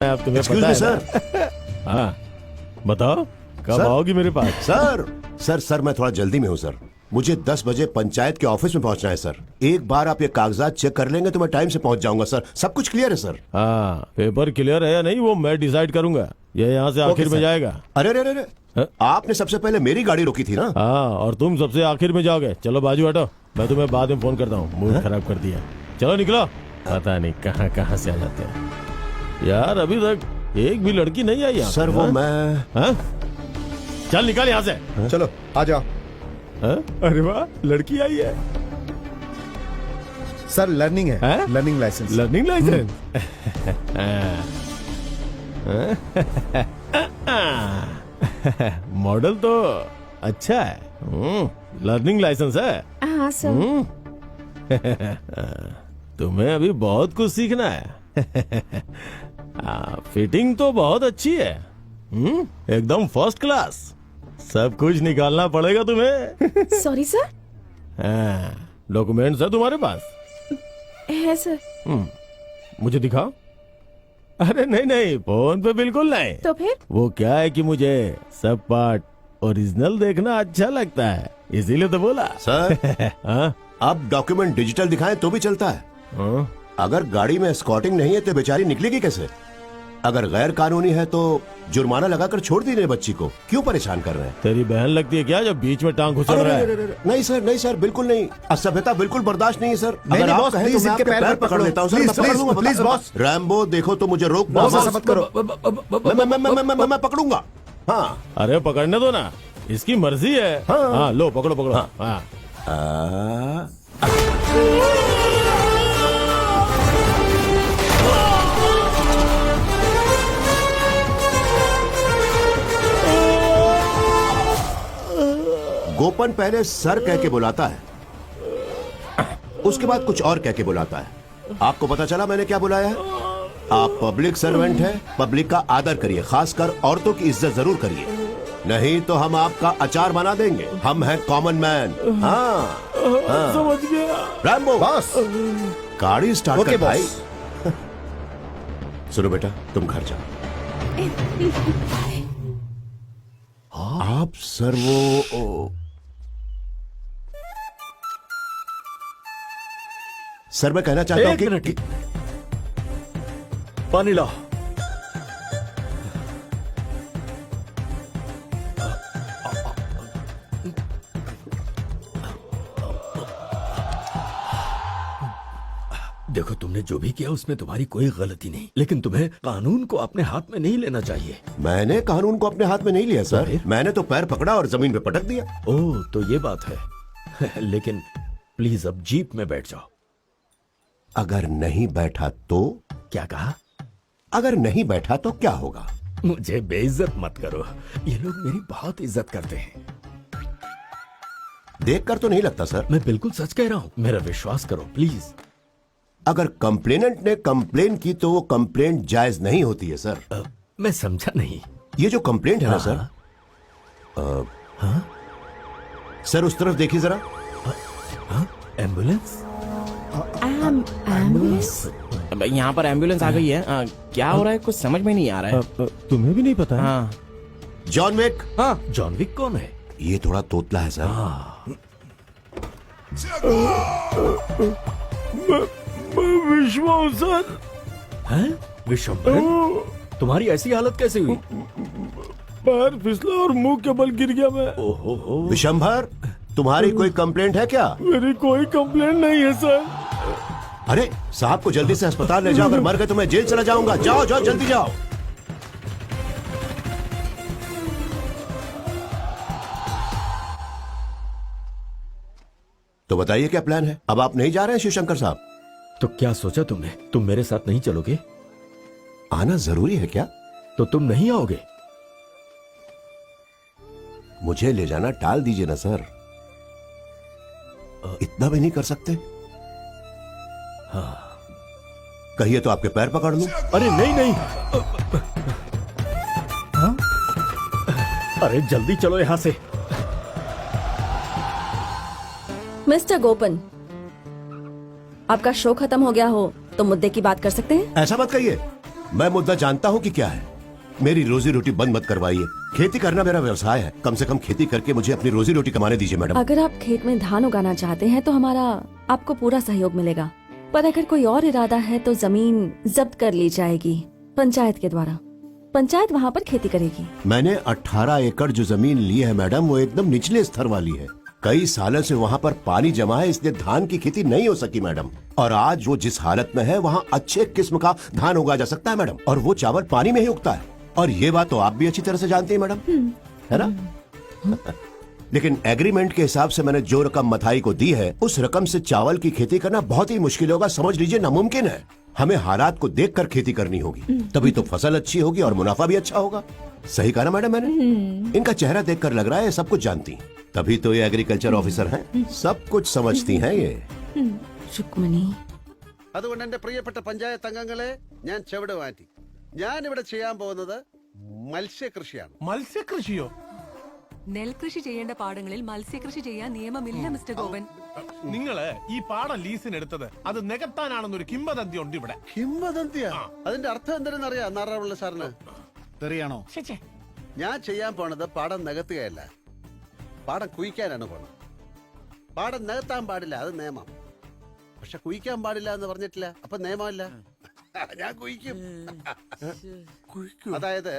अब तुम्हें Excuse पता me, है सर। हाँ बताओ कब सर? आओगी मेरे पास? सर मैं थोड़ा जल्दी में हूँ सर। मुझे 10 बजे पंचायत के ऑफिस में पहुंचना है सर। एक बार आप ये कागजात चेक कर लेंगे तो मैं टाइम से पहुंच जाऊंगा सर। सब कुछ क्लियर है सर। हाँ पेपर क्लियर है या नहीं वो मैं डिसाइड करूंगा। ये यहाँ से आखिर में जाएगा। अरे अरे अरे हाँ? आपने सबसे पहले मेरी गाड़ी रोकी थी ना। हाँ और तुम सबसे आखिर में जाओगे। चलो बाजू हटो, मैं तुम्हें बाद में फोन करता हूँ। मूड खराब कर दिया। चलो निकलो। पता नहीं कहाँ कहाँ से आ जाते हैं यार। अभी तक एक भी लड़की नहीं आई यहाँ सर पे, वो हाँ? मैं हाँ? चल निकल यहाँ से। चलो आ जाओ। हाँ? अरे वाह लड़की आई है। सर लर्निंग है, हैं? Learning licence. Learning licence. Model तो अच्छा है। लर्निंग लाइसेंस है। हाँ सर। तुम्हें अभी बहुत कुछ सीखना है। फिटिंग तो बहुत अच्छी है। एकदम फर्स्ट क्लास। सब कुछ निकालना पड़ेगा तुम्हें। Sorry sir. डॉक्यूमेंट्स है तुम्हारे पास? है सर। मुझे दिखाओ। अरे नहीं नहीं फोन पे बिल्कुल नहीं। तो फिर वो क्या है कि मुझे सब पार्ट ओरिजिनल देखना अच्छा लगता है, इसीलिए तो बोला। सर हाँ? अब डॉक्यूमेंट डिजिटल दिखाएं तो भी चलता है। हाँ? अगर गाड़ी में एस्कॉर्टिंग नहीं है तो बेचारी निकलेगी कैसे? अगर गैर कानूनी है तो जुर्माना लगाकर छोड़ दीजिए बच्ची को। क्यों परेशान कर रहे हैं? तेरी बहन लगती है क्या जब बीच में टांग घुसल रहा है? नहीं सर बिल्कुल नहीं। असभ्यता बिल्कुल बर्दाश्त नहीं है सर। नहीं, अगर आप बॉस, कहें प्लीज तो मैं इनके आपके पैर पैर पकड़ पकड़ लो। लेता हूँ सर। प्लीज, मैं पकड़ लूंगा, प्लीज, बॉस। रैम्बो देखो तो मुझे रोक। बॉस ऐसा मत करो। मैं पकड़ूंगा। हाँ अरे पकड़ने दो ना, इसकी मर्जी है। हाँ लो पकड़ो पकड़ो। हाँ। गोपन पहले सर कह के बुलाता है, उसके बाद कुछ और कह के बुलाता है। आपको पता चला मैंने क्या बुलाया है? आप पब्लिक सर्वेंट हैं, पब्लिक का आदर करिए, खासकर औरतों की इज्जत जरूर करिए, नहीं तो हम आपका अचार बना देंगे। हम हैं कॉमन मैन। हाँ समझ गया। रैम्बो बॉस गाड़ी स्टार्ट ओके कर भाई। बॉस। सुनो बेटा तुम घर जाओ। आप सर वो सर मैं कहना चाहता हूँ एक मिनट कि पानी लाओ। देखो तुमने जो भी किया उसमें तुम्हारी कोई गलती नहीं, लेकिन तुम्हें कानून को अपने हाथ में नहीं लेना चाहिए। मैंने कानून को अपने हाथ में नहीं लिया सर। फिर? मैंने तो पैर पकड़ा और जमीन पे पटक दिया। ओह तो ये बात है। लेकिन प्लीज अब जीप में बैठ जाओ। अगर नहीं बैठा तो? क्या कहा? अगर नहीं बैठा तो क्या होगा? मुझे बेइज्जत मत करो, ये लोग मेरी बहुत इज्जत करते हैं। देखकर तो नहीं लगता सर। मैं बिल्कुल सच कह रहा हूँ, मेरा विश्वास करो प्लीज। अगर कंप्लेनेंट ने कंप्लेन की तो वो कंप्लेंट जायज नहीं होती है सर। मैं समझा नहीं। ये जो कंप्लेंट है ना सर, सर उस तरफ देखिए जरा। एम्बुलेंस? एम्बुलेंस? यहाँ पर एम्बुलेंस आ गई है। क्या हो रहा है कुछ समझ में नहीं आ रहा है। तुम्हें भी नहीं पता है? हाँ जॉन विक। हाँ जॉन विक कौन है? ये थोड़ा तोतला है सर। विश्वास सर। हैं? विशंभर, तुम्हारी ऐसी हालत कैसे हुई? पैर फिसला और मुंह के बल गिर गया मैं। ओहो विशंभर तुम्हारी कोई कंप्लेंट है क्या? मेरी कोई कंप्लेंट नहीं है सर। अरे साहब को जल्दी से अस्पताल ले जाओ। अगर मर गए तो मैं जेल चला जाऊंगा। जाओ जाओ जल्दी जाओ। तो बताइए क्या प्लान है? अब आप नहीं जा रहे हैं शिवशंकर साहब? तो क्या सोचा तुमने? तुम मेरे साथ नहीं चलोगे? आना जरूरी है क्या? तो तुम नहीं आओगे? मुझे ले जाना टाल दीजिए ना सर। इतना भी नहीं कर सकते? कहिए तो आपके पैर पकड़ लूं। अरे नहीं नहीं। अरे जल्दी चलो यहां से। मिस्टर गोपन, आपका शो खत्म हो गया हो तो मुद्दे की बात कर सकते हैं? ऐसा मत कहिए। मैं मुद्दा जानता हूँ कि क्या है। मेरी रोजी रोटी बंद मत करवाइए। खेती करना मेरा व्यवसाय है, कम से कम खेती करके मुझे अपनी रोजी रोटी कमाने दीजिए मैडम। अगर आप खेत में धान उगाना चाहते हैं तो हमारा आपको पूरा सहयोग मिलेगा, पर अगर कोई और इरादा है तो जमीन जब्त कर ली जाएगी पंचायत के द्वारा। पंचायत वहाँ पर खेती करेगी। मैंने 18 एकड़ जो जमीन ली है मैडम, वो एकदम निचले स्तर वाली है। कई सालों से वहाँ पर पानी जमा है, इसलिए धान की खेती नहीं हो सकी मैडम। और आज वो जिस हालत में है वहाँ अच्छे किस्म का धान उगाया जा सकता है मैडम, और वो चावल पानी में ही उगता है। और ये बात तो आप भी अच्छी तरह से जानती हैं मैडम, है ना? लेकिन एग्रीमेंट के हिसाब से मैंने जो रकम मथाई को दी है, उस रकम से चावल की खेती करना बहुत ही मुश्किल होगा, समझ लीजिए नामुमकिन है। हमें हालात को देखकर खेती करनी होगी, तभी तो फसल अच्छी होगी और मुनाफा भी अच्छा होगा। सही कहा ना मैडम मैंने? इनका चेहरा देखकर लग रहा है ये सब कुछ जानती हैं। तभी तो ये एग्रीकल्चर ऑफिसर हैं, सब कुछ समझती हैं ये। रुक्मणी, അതുകൊണ്ട് എന്റെ പ്രിയപ്പെട്ട പഞ്ചായത്ത് അംഗങ്ങളെ ഞാൻ ചെവിട് മാറ്റി. ഞാൻ ഇവിടെ ചെയ്യാൻ പോകുന്നത് മത്സ്യകൃഷിയാണ്. മത്സ്യകൃഷിയോ? നെൽകൃഷി ചെയ്യേണ്ട പാടങ്ങളിൽ മത്സ്യകൃഷി ചെയ്യാൻ നിയമമില്ല മിസ്റ്റർ ഗോപൻ. നിങ്ങള് ഈ പാടം ലീസിന് എടുത്തത് അത് നികത്താനാണെന്നൊരു കിംവദന്തി ഉണ്ട് ഇവിടെ. കിംവദന്തിയാ? അതിന്റെ അർത്ഥം എന്തെന്നറിയാം നാറാവുള്ള സാറിന്? തെറിയാണോ? ഞാൻ ചെയ്യാൻ പോണത് പാടം നികത്തുകയല്ല, പാടം കുഴിക്കാനാണ് പോണത്. പാടം നികത്താൻ പാടില്ല, അത് നിയമം. പക്ഷെ കുഴിക്കാൻ പാടില്ല എന്ന് പറഞ്ഞിട്ടില്ല, അപ്പൊ നിയമമല്ല. ഞാൻ കുഴിക്കും. അതായത്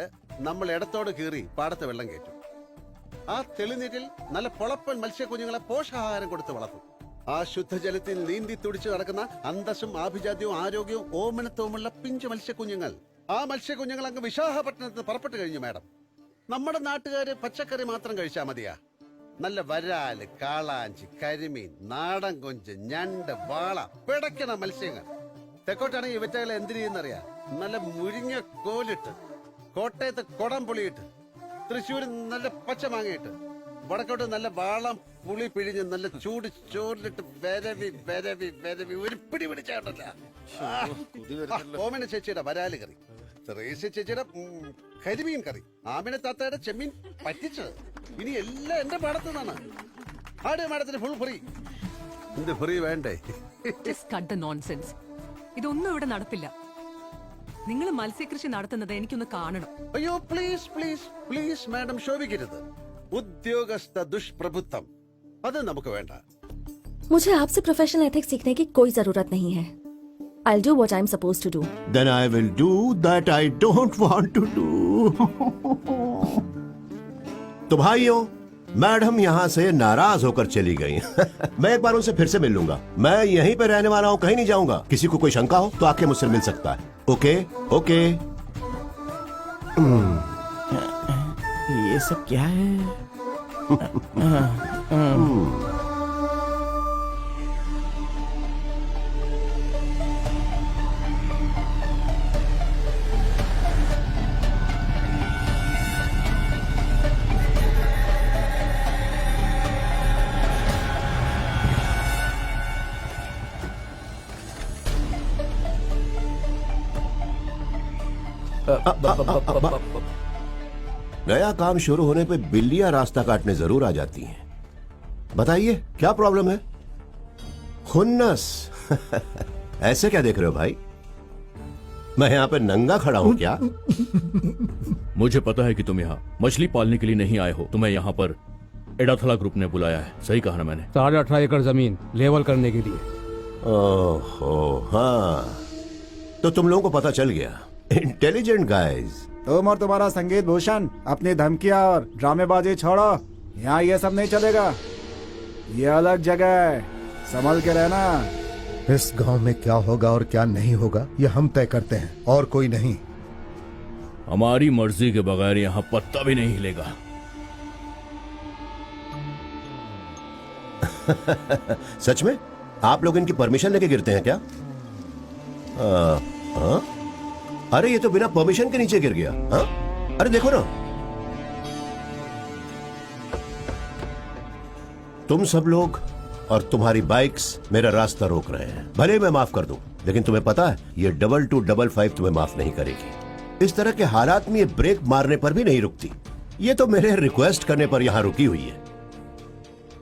നമ്മൾ ഇടത്തോട് കീറി പാടത്ത് വെള്ളം കയറ്റും. ആ തെളിനീരിൽ നല്ല പൊളപ്പൻ മത്സ്യക്കുഞ്ഞുങ്ങളെ പോഷകാഹാരം കൊടുത്ത് വളർത്തും. ആ ശുദ്ധജലത്തിൽ നീന്തി തുടിച്ചു നടക്കുന്ന അന്തസ്സും ആഭിജാത്യവും ആരോഗ്യവും ഓമനത്വവുമുള്ള പിഞ്ചു മത്സ്യക്കുഞ്ഞുങ്ങൾ. ആ മത്സ്യക്കുഞ്ഞുങ്ങൾ അങ്ങ് വിശാഖപട്ടണത്ത് പുറപ്പെട്ടു കഴിഞ്ഞു മാഡം. നമ്മുടെ നാട്ടുകാര് പച്ചക്കറി മാത്രം കഴിച്ചാൽ മതിയാ? നല്ല വരാല്, കാളാഞ്ചി, കരിമീൻ, നാടൻ കൊഞ്ച്, ഞണ്ട്, വാള, പിടയ്ക്കണ മത്സ്യങ്ങൾ. തെക്കോട്ടാണെങ്കിൽ ഇവറ്റകളെ എന്തിനു ചെയ്യുന്നറിയാം? നല്ല മുരിങ്ങ കോലിട്ട്, കോട്ടയത്ത് കൊടം പുളിയിട്ട്, തൃശ്ശൂര് നല്ല പച്ചമാങ്ങയിട്ട്, വടക്കോട്ട് നല്ല വാളം പുളി പിഴിഞ്ഞ് നല്ല ചൂട് ചോറിലിട്ട് വരവി വരവി വരവി ഒരു പിടി പിടിച്ചാട്ടല്ല. ഓമന ചേച്ചിയുടെ വരാല് കറി, റേസി ചേച്ചിയുടെ കരിമീൻ കറി, ആമിന താത്തയുടെ ചെമ്മീൻ പറ്റിച്ചത്, ഇനി എല്ലാം എന്റെ പാടത്തു നിന്നാണ്. ആടെ മാഡത്തിന് ഫുൾ ഫ്രീ. എന്ത് ഫ്രീ വേണ്ടേ? Just cut the nonsense. ഇതൊന്നും ഇവിടെ നടപ്പില്ല. നിങ്ങൾ മത്സ്യകൃഷി നടത്തുന്നത് എനിക്കൊന്ന് കാണണം. അയ്യോ പ്ലീസ് പ്ലീസ് പ്ലീസ് മാഡം, ശോഭിക്കരുത്. ഉദ്യോഗസ്ഥ ദുഷ്പ്രഭുത്വം അത് നമുക്ക് വേണ്ട. मुझे आपसे प्रोफेशनल एथिक्स सीखने की कोई जरूरत नहीं है. I'll do what I'm supposed to do. Then I will do that I don't want to do. तो भाइयों, मैडम यहाँ से नाराज होकर चली गई. मैं एक बार उनसे फिर से मिल लूंगा. मैं यहीं पे रहने वाला हूँ, कहीं नहीं जाऊंगा. किसी को कोई शंका हो तो आके मुझसे मिल सकता है. Okay okay. ये सब क्या है? नया काम शुरू होने पे बिल्लियां रास्ता काटने जरूर आ जाती हैं. बताइए क्या प्रॉब्लम है? खुन्नस. ऐसे क्या देख रहे हो भाई? मैं यहाँ पे नंगा खड़ा हूँ क्या? मुझे पता है कि तुम यहाँ मछली पालने के लिए नहीं आए हो. तुम्हें यहाँ पर एडाथला ग्रुप ने बुलाया है. सही कहा ना मैंने? 18.5 एकड़ जमीन लेवल करने के लिए. ओहो हाँ, तो तुम लोगों को पता चल गया. Intelligent guys. तुम और तुम्हारा संगीत भूषण अपनी धमकियां और ड्रामेबाजी छोड़ो. यहाँ ये सब नहीं चलेगा. ये अलग जगह है, संभल के रहना. इस गांव में क्या होगा और क्या नहीं होगा ये हम तय करते हैं, और कोई नहीं. हमारी मर्जी के बगैर यहाँ पत्ता भी नहीं हिलेगा. सच में आप लोग इनकी परमिशन लेके गिरते हैं क्या? हाँ? अरे ये तो बिना परमिशन के नीचे गिर गया. हाँ? अरे देखो ना, तुम सब लोग और तुम्हारी बाइक्स मेरा रास्ता रोक रहे हैं. भले मैं माफ कर दूं, लेकिन तुम्हें पता है ये 2255 तुम्हें माफ नहीं करेगी. इस तरह के हालात में ये ब्रेक मारने पर भी नहीं रुकती. ये तो मेरे रिक्वेस्ट करने पर यहां रुकी हुई है.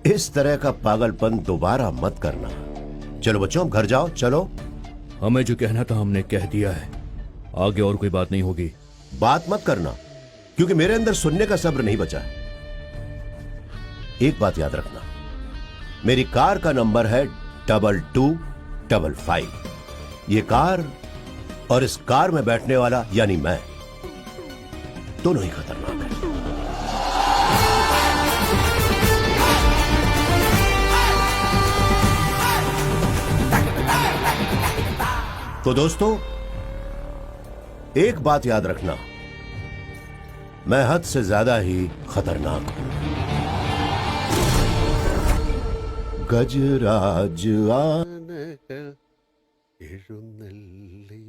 इस तरह का पागलपन दोबारा मत करना. चलो बच्चों, घर जाओ. चलो. हमें जो कहना था हमने कह दिया है. आगे और कोई बात नहीं होगी। बात मत करना, क्योंकि मेरे अंदर सुनने का सब्र नहीं बचा है। एक बात याद रखना, मेरी कार का नंबर है 2255। ये कार और इस कार में बैठने वाला यानी मैं, दोनों ही खतरनाक है। तो दोस्तों, एक बात याद रखना, मैं हद से ज्यादा ही खतरनाक हूं। गजराज എഴുന്നള്ളി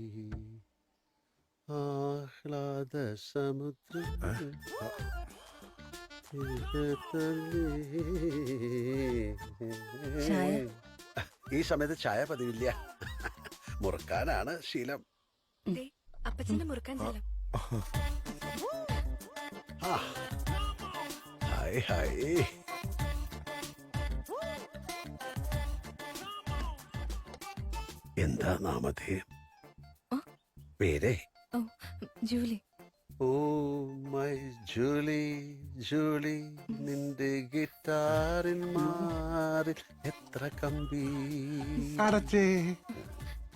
ആഹ്ലാദ സമുദ്ര ഈ സമയത്ത് ചായ പതിവില്ല, മുറുക്കാനാണ് ശീലം. അപ്പച്ചന്റെ മുറുക്കാൻ ചെല്ലാം. Hi hi. എന്താ നാമധേയം? പേരേ? Julie. Oh my Julie Julie, നിന്റെ ഗിറ്റാറിൻ മാറിൽ എത്ര കമ്പി. അടച്ചേ.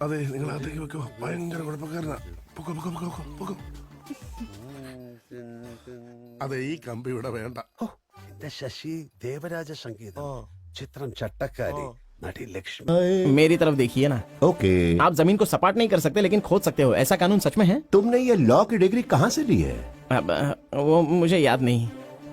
അതെ, നിങ്ങൾ അകത്തേക്ക് വെക്കോ, ഭയങ്കര കുഴപ്പക്കാരനാ. പൊക്കോ പൊക്കോ പൊക്കോ പൊക്കോ. അതെ, ഈ കമ്പി ഇവിടെ വേണ്ട. എന്റെ ശശി ദേവരാജ സംഗീതം, ചിത്രം ചട്ടക്കാരി, नटी लक्ष्मी. मेरी तरफ देखिए ना. ओके. आप जमीन को सपाट नहीं कर सकते लेकिन खोद सकते हो, ऐसा कानून सच में है? तुमने ये लॉ की डिग्री कहाँ से ली है? वो मुझे याद नहीं.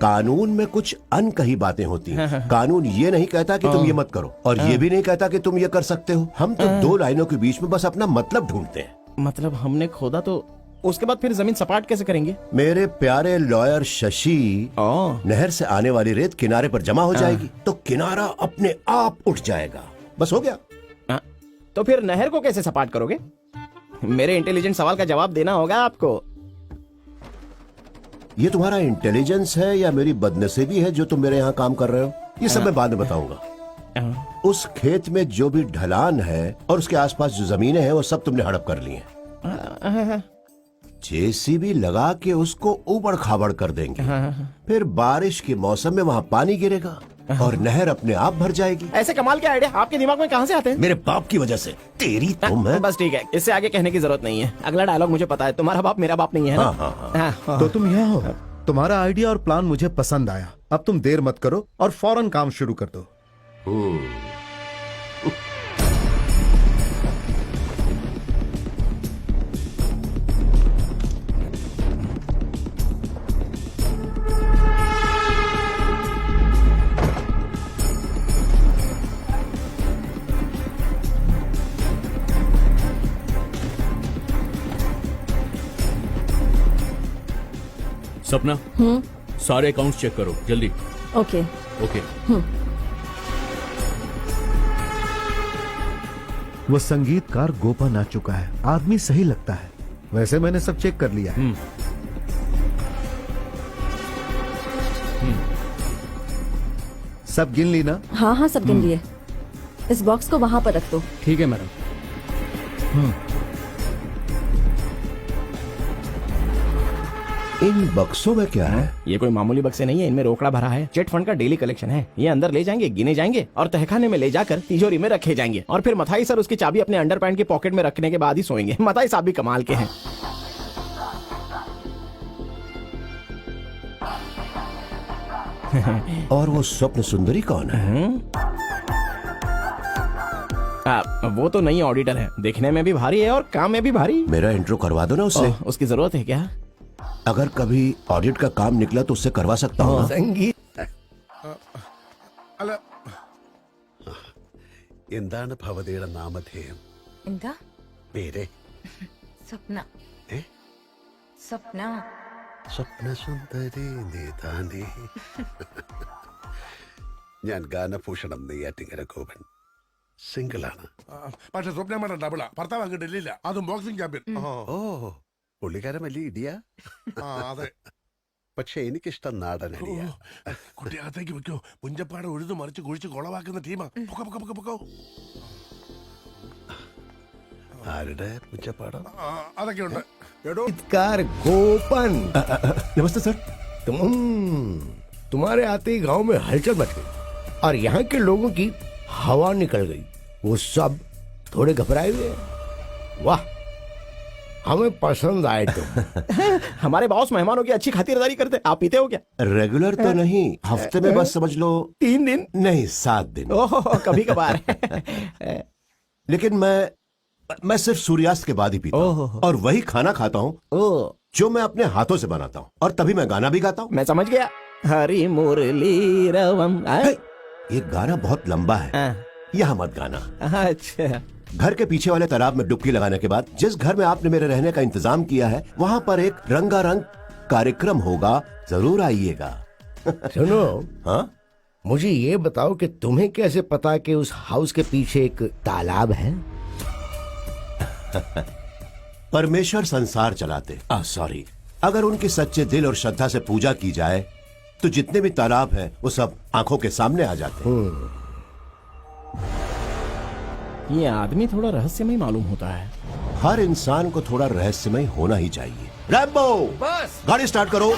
कानून में कुछ अनकही बातें होती हैं। कानून ये नहीं कहता कि तुम ये मत करो, और ये भी नहीं कहता कि तुम ये कर सकते हो। हम तो दो लाइनों के बीच में बस अपना मतलब ढूंढते हैं। मतलब हमने खोदा तो उसके बाद फिर जमीन सपाट कैसे करेंगे? मेरे प्यारे लॉयर शशि, नहर से आने वाली रेत किनारे पर जमा हो जाएगी तो किनारा अपने आप उठ जाएगा, बस हो गया। तो फिर नहर को कैसे सपाट करोगे? मेरे इंटेलिजेंट सवाल का जवाब देना होगा आपको. ये तुम्हारा इंटेलिजेंस है या मेरी बदनसीबी है जो तुम मेरे यहाँ काम कर रहे हो? ये सब मैं बाद में बताऊंगा। उस खेत में जो भी ढलान है और उसके आसपास जो जमीनें हैं वो सब तुमने हड़प कर ली हैं। जेसीबी लगा के उसको ऊबड़ खाबड़ कर देंगे, फिर बारिश के मौसम में वहाँ पानी गिरेगा और नहर अपने आप भर जाएगी। ऐसे कमाल के आइडिया आपके दिमाग में कहाँ से आते हैं? मेरे बाप की वजह से। तेरी तुम है। बस ठीक है, इससे आगे कहने की जरूरत नहीं है. अगला डायलॉग मुझे पता है, तुम्हारा बाप मेरा बाप नहीं है ना? हाँ. तो तुम यहाँ हो, तुम्हारा आइडिया और प्लान मुझे पसंद आया। अब तुम देर मत करो और फौरन काम शुरू कर दो। सपना, सारे अकाउंट्स चेक करो जल्दी. ओके. ओके. वो संगीतकार गोपन आ चुका है, आदमी सही लगता है। वैसे मैंने सब चेक कर लिया है। सब गिन ली ना? हाँ हाँ, सब गिन लिए. इस बॉक्स को वहाँ पर रख दो. ठीक है मैडम. इन बक्सों में क्या है? ये कोई मामूली बक्से नहीं है, इनमें रोकड़ा भरा है. चिट फंड का डेली कलेक्शन है. ये अंदर ले जाएंगे, गिने जाएंगे और तहखाने में ले जाकर तिजोरी में रखे जाएंगे. और फिर मथाई सर उसकी चाबी अपने अंडरपैंट की पॉकेट में रखने के बाद ही सोएंगे. मथाई साहब भी कमाल के हैं. और वो स्वप्न सुंदरी कौन है? वो तो नई ऑडिटर है, देखने में भी भारी है और काम में भी भारी. मेरा इंट्रो करवा दो ना उससे. उसकी जरूरत है क्या? अगर कभी ऑडिट का काम निकला तो उससे करवा सकता हूँ. संगीत അല്ല, എന്താണ് ഭവതിയുടെ നാമധേയം? എന്താ? പേര്? സ്വപ്ന. സ്വപ്ന. സ്വപ്നസുന്ദരി നീതാനേ. ഞാൻ ഗാനഭൂഷണം നെയ്യാറ്റിങ്കര ഗോപൻ. സിംഗിളാണ്. പക്ഷെ സ്വപ്നമ്മയുടെ ഡബിളാ. ഭർത്താവ് അങ്ങ് ഡൽഹിയില്ല, അതും ബോക്സിംഗ് ചാമ്പ്യൻ. ഓ, പുള്ളിക്കാരൻ വലിയ ഇടിയാ. അതെ. പക്ഷെ എനിക്കിഷ്ടം നാടനടിയാ. കുട്ടി അകത്തേക്ക് വെക്കോ, പുഞ്ചപ്പാട് ഉഴുതു മറിച്ച് കുഴിച്ച് കൊളവാക്കുന്ന ടീമാ. പൊക്കോ പൊക്കോ പൊക്കോ പൊക്കോ. ആരുടെ പുഞ്ചപ്പാടം? അതൊക്കെ ഉണ്ട്. चित्कार गोपन। नमस्ते सर। तुम्हारे आते ही गांव में हलचल मच गई और यहाँ के लोगों की हवा निकल गई। वो सब थोड़े घबराए हुए हैं। वाह, हमें पसंद आए तुम। हमारे बॉस मेहमानों की अच्छी खातिरदारी करते। आप पीते हो क्या? रेगुलर तो नहीं, हफ्ते में बस समझ लो 3 दिन? नहीं 7 दिन। ओह, कभी कभार। लेकिन मैं सिर्फ सूर्यास्त के बाद ही पीता हूँ और वही खाना खाता हूँ जो मैं अपने हाथों से बनाता हूँ, और तभी मैं गाना भी गाता हूँ। मैं समझ गया। हरी मुरली रवम। ये गाना बहुत लंबा है, यहाँ मत गाना। अच्छा। घर के पीछे वाले तालाब में डुबकी लगाने के बाद जिस घर में आपने मेरे रहने का इंतजाम किया है, वहाँ पर एक रंगारंग कार्यक्रम होगा, जरूर आइएगा। सुनो, हाँ, मुझे ये बताओ कि तुम्हें कैसे पता कि उस हाउस के पीछे एक तालाब है? परमेश्वर संसार चलाते, सॉरी, अगर उनके सच्चे दिल और श्रद्धा से पूजा की जाए तो जितने भी तालाब हैं वो सब आंखों के सामने आ जाते हैं। ये आदमी थोड़ा रहस्यमय मालूम होता है। हर इंसान को थोड़ा रहस्यमय होना ही चाहिए। रैम्बो, बस गाड़ी स्टार्ट करो।